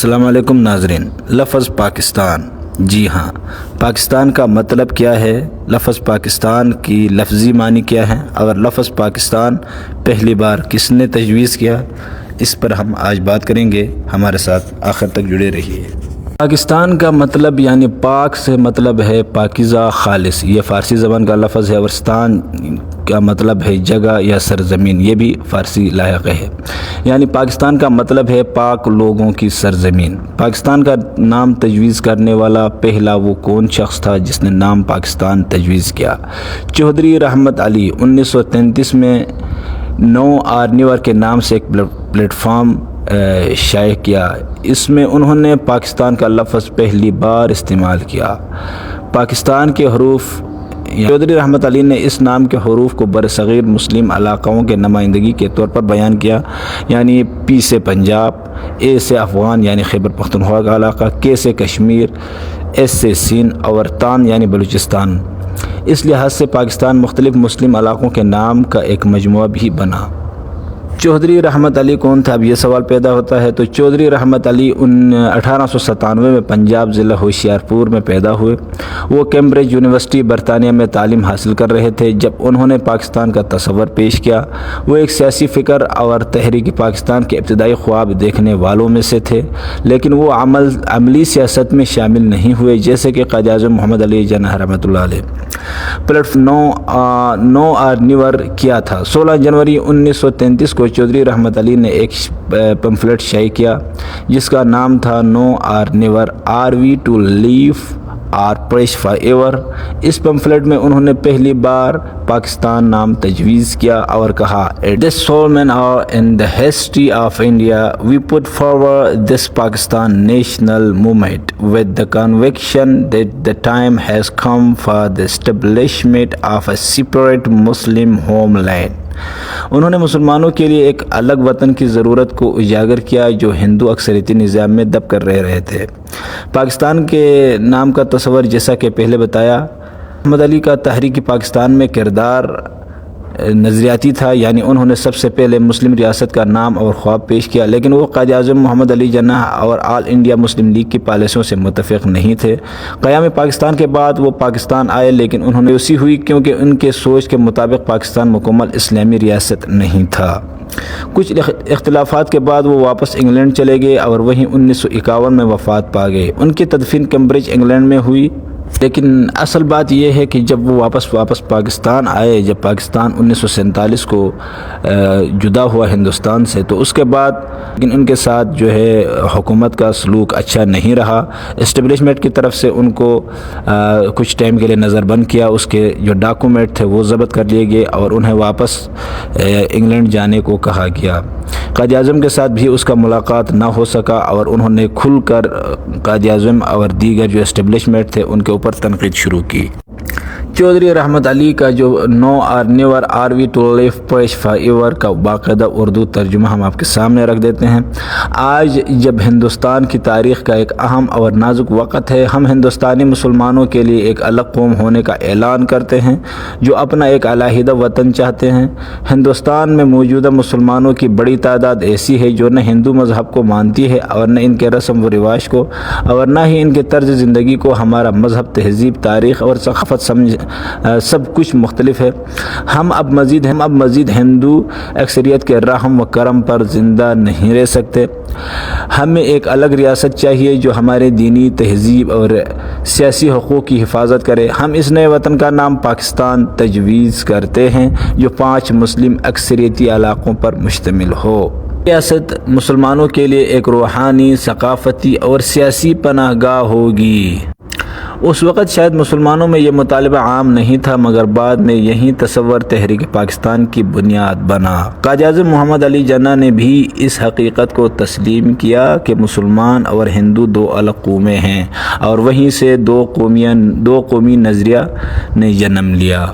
السلام علیکم ناظرین۔ لفظ پاکستان، جی ہاں، پاکستان کا مطلب کیا ہے؟ لفظ پاکستان کی لفظی معنی کیا ہے؟ اگر لفظ پاکستان پہلی بار کس نے تجویز کیا، اس پر ہم آج بات کریں گے۔ ہمارے ساتھ آخر تک جڑے رہیے۔ پاکستان کا مطلب یعنی پاک سے مطلب ہے پاکیزہ، خالص، یہ فارسی زبان کا لفظ ہے، اور ستان کا مطلب ہے جگہ یا سرزمین، یہ بھی فارسی لاحق ہے۔ یعنی پاکستان کا مطلب ہے پاک لوگوں کی سرزمین۔ پاکستان کا نام تجویز کرنے والا پہلا وہ کون شخص تھا جس نے نام پاکستان تجویز کیا؟ چودھری رحمت علی 1933 میں 9 آرنیور کے نام سے ایک پلیٹ فارم شائع کیا۔ اس میں انہوں نے پاکستان کا لفظ پہلی بار استعمال کیا۔ پاکستان کے حروف، چودھری رحمت علی نے اس نام کے حروف کو برصغیر مسلم علاقوں کے نمائندگی کے طور پر بیان کیا، یعنی پی سے پنجاب، اے سے افغان یعنی خیبر پختونخوا کا علاقہ، کے سے کشمیر، ایس سے سندھ، اور تان یعنی بلوچستان۔ اس لحاظ سے پاکستان مختلف مسلم علاقوں کے نام کا ایک مجموعہ بھی بنا۔ چودھری رحمت علی کون تھا؟ اب یہ سوال پیدا ہوتا ہے۔ تو چودھری رحمت علی 1897 میں پنجاب ضلع ہوشیارپور میں پیدا ہوئے۔ وہ کیمبرج یونیورسٹی برطانیہ میں تعلیم حاصل کر رہے تھے جب انہوں نے پاکستان کا تصور پیش کیا۔ وہ ایک سیاسی فکر اور تحریک پاکستان کے ابتدائی خواب دیکھنے والوں میں سے تھے، لیکن وہ عملی سیاست میں شامل نہیں ہوئے، جیسے کہ قائد اعظم محمد علی جناح رحمۃ اللہ علیہ۔ پلیٹ 9 آرنیور کیا تھا؟ 16 جنوری 1933 کو چودھری رحمت علی نے ایک پمفلٹ شائع کیا جس کا نام تھا 9 آرنیور، آر وی ٹو لیو اور پریش فار ایور۔ اس پمفلٹ میں انہوں نے پہلی بار پاکستان نام تجویز کیا اور کہا، "This solemn hour in the history of India, we put forward this Pakistan national movement with the conviction that the time has come for the establishment of a separate Muslim homeland." انہوں نے مسلمانوں کے لیے ایک الگ وطن کی ضرورت کو اجاگر کیا جو ہندو اکثریتی نظام میں دب کر رہے تھے۔ پاکستان کے نام کا تصور، جیسا کہ پہلے بتایا، محمد علی کا تحریک پاکستان میں کردار نظریاتی تھا، یعنی انہوں نے سب سے پہلے مسلم ریاست کا نام اور خواب پیش کیا، لیکن وہ قائد اعظم محمد علی جناح اور آل انڈیا مسلم لیگ کی پالیسیوں سے متفق نہیں تھے۔ قیام پاکستان کے بعد وہ پاکستان آئے، لیکن انہوں نے اسی ہوئی کیونکہ ان کے سوچ کے مطابق پاکستان مکمل اسلامی ریاست نہیں تھا۔ کچھ اختلافات کے بعد وہ واپس انگلینڈ چلے گئے اور وہیں 1951 میں وفات پا گئے۔ ان کی تدفین کیمبرج انگلینڈ میں ہوئی، لیکن اصل بات یہ ہے کہ جب وہ واپس پاکستان آئے، جب پاکستان 1947 کو جدا ہوا ہندوستان سے، تو اس کے بعد لیکن ان کے ساتھ جو ہے حکومت کا سلوک اچھا نہیں رہا۔ اسٹیبلشمنٹ کی طرف سے ان کو کچھ ٹائم کے لیے نظر بند کیا، اس کے جو ڈاکومنٹ تھے وہ ضبط کر لیے گئے اور انہیں واپس انگلینڈ جانے کو کہا گیا۔ قائد اعظم کے ساتھ بھی اس کا ملاقات نہ ہو سکا اور انہوں نے کھل کر قائد اعظم اور دیگر جو اسٹیبلشمنٹ تھے ان کے اوپر تنقید شروع کی۔ چودھری رحمت علی کا جو 9 آرنیور، are we to leave Paris for ever کا باقاعدہ اردو ترجمہ ہم آپ کے سامنے رکھ دیتے ہیں۔ آج جب ہندوستان کی تاریخ کا ایک اہم اور نازک وقت ہے، ہم ہندوستانی مسلمانوں کے لیے ایک الگ قوم ہونے کا اعلان کرتے ہیں جو اپنا ایک علیحدہ وطن چاہتے ہیں۔ ہندوستان میں موجودہ مسلمانوں کی بڑی تعداد ایسی ہے جو نہ ہندو مذہب کو مانتی ہے اور نہ ان کے رسم و رواج کو، اور نہ ہی ان کے طرز زندگی کو۔ ہمارا مذہب، تہذیب، تاریخ اور ثقافت سب کچھ مختلف ہے۔ ہم اب مزید ہندو اکثریت کے رحم و کرم پر زندہ نہیں رہ سکتے۔ ہمیں ایک الگ ریاست چاہیے جو ہمارے دینی، تہذیب اور سیاسی حقوق کی حفاظت کرے۔ ہم اس نئے وطن کا نام پاکستان تجویز کرتے ہیں جو 5 مسلم اکثریتی علاقوں پر مشتمل ہو۔ ریاست مسلمانوں کے لیے ایک روحانی، ثقافتی اور سیاسی پناہ گاہ ہوگی۔ اس وقت شاید مسلمانوں میں یہ مطالبہ عام نہیں تھا، مگر بعد میں یہی تصور تحریک پاکستان کی بنیاد بنا۔ قائد اعظم محمد علی جناح نے بھی اس حقیقت کو تسلیم کیا کہ مسلمان اور ہندو 2 الگ قومیں ہیں، اور وہیں سے دو قومی نظریہ نے جنم لیا۔